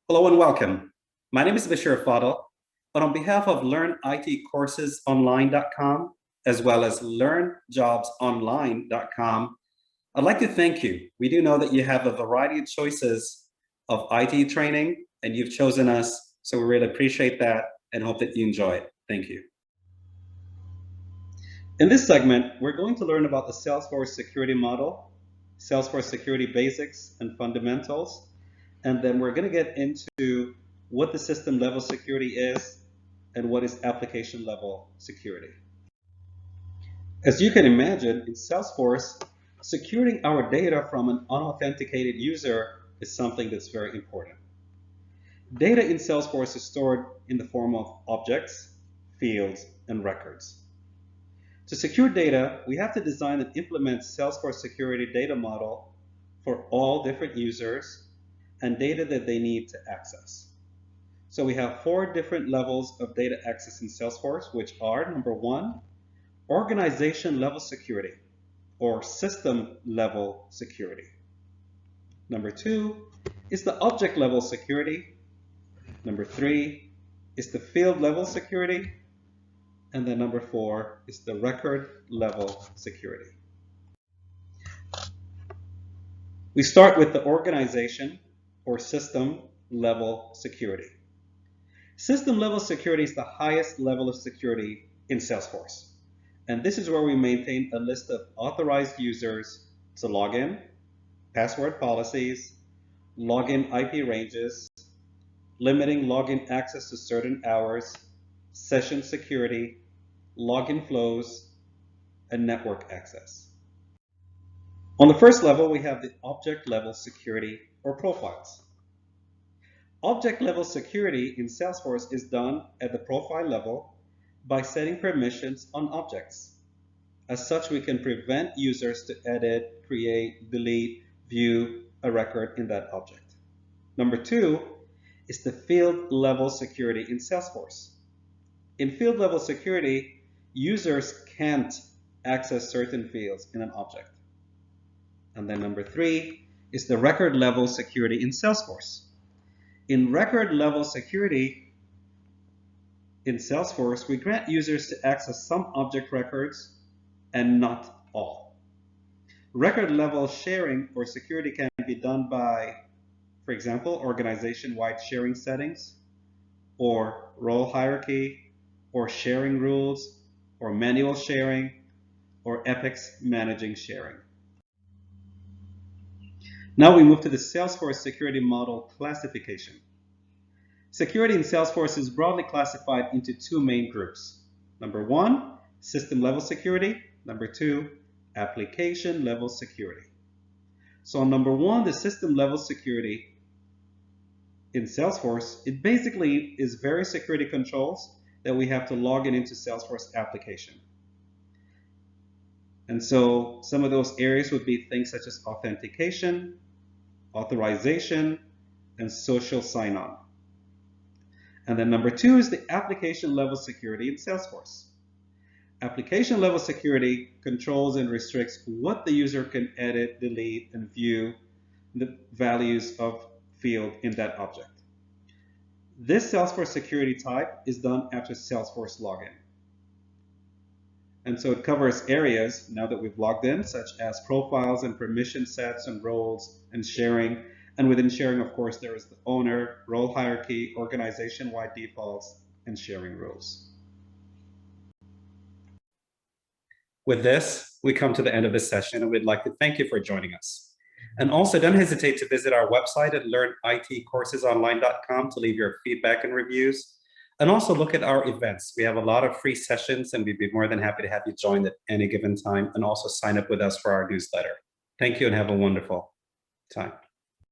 Hello and welcome. My name is Bashir Fadl, and on behalf of LearnITCoursesOnline.com, as well as LearnJobsOnline.com, I'd like to thank you. We do know that you have a variety of choices of IT training, and you've chosen us, so we really appreciate that and hope that you enjoy it. Thank you. In this segment, we're going to learn about the Salesforce security model, Salesforce security basics and fundamentals, and then we're going to get into what the system level security is and what is application level security. As you can imagine, in Salesforce, securing our data from an unauthenticated user is something that's very important. Data in Salesforce is stored in the form of objects, fields, and records. To secure data, we have to design and implement Salesforce security data model for all different users and data that they need to access. So we have 4 different levels of data access in Salesforce, which are, number 1, organization level security or system level security. Number 2 is the object level security. Number 3 is the field level security. And then number 4 is the record level security. We start with the organization or system level security. System level security is the highest level of security in Salesforce. And this is where we maintain a list of authorized users to log in, password policies, login IP ranges, limiting login access to certain hours, session security, login flows, and network access. On the first level, we have the object level security or profiles. Object level security in Salesforce is done at the profile level by setting permissions on objects. As such, we can prevent users to edit, create, delete, view a record in that object. Number 2 is the field level security in Salesforce. In field level security, users can't access certain fields in an object. And then number 3 is the record level security in Salesforce. In record level security in Salesforce, we grant users to access some object records and not all. Record level sharing or security can be done by, for example, organization-wide sharing settings, or role hierarchy, or sharing rules, or manual sharing, or epics managing sharing. Now we move to the Salesforce security model classification. Security in Salesforce is broadly classified into 2 main groups. Number 1, system level security. Number 2, application level security. So on number 1, the system level security in Salesforce, it basically is various security controls that we have to log into Salesforce application. And so some of those areas would be things such as authentication, authorization, and social sign-on. And then number 2 is the application level security in Salesforce. Application level security controls and restricts what the user can edit, delete, and view the values of field in that object. This Salesforce security type is done after Salesforce login. And so it covers areas, now that we've logged in, such as profiles and permission sets and roles and sharing. And within sharing, of course, there is the owner, role hierarchy, organization-wide defaults, and sharing rules. With this, we come to the end of this session, and we'd like to thank you for joining us. And also, don't hesitate to visit our website at LearnITCoursesOnline.com to leave your feedback and reviews. And also look at our events. We have a lot of free sessions, and we'd be more than happy to have you join at any given time, and also sign up with us for our newsletter. Thank you and have a wonderful time.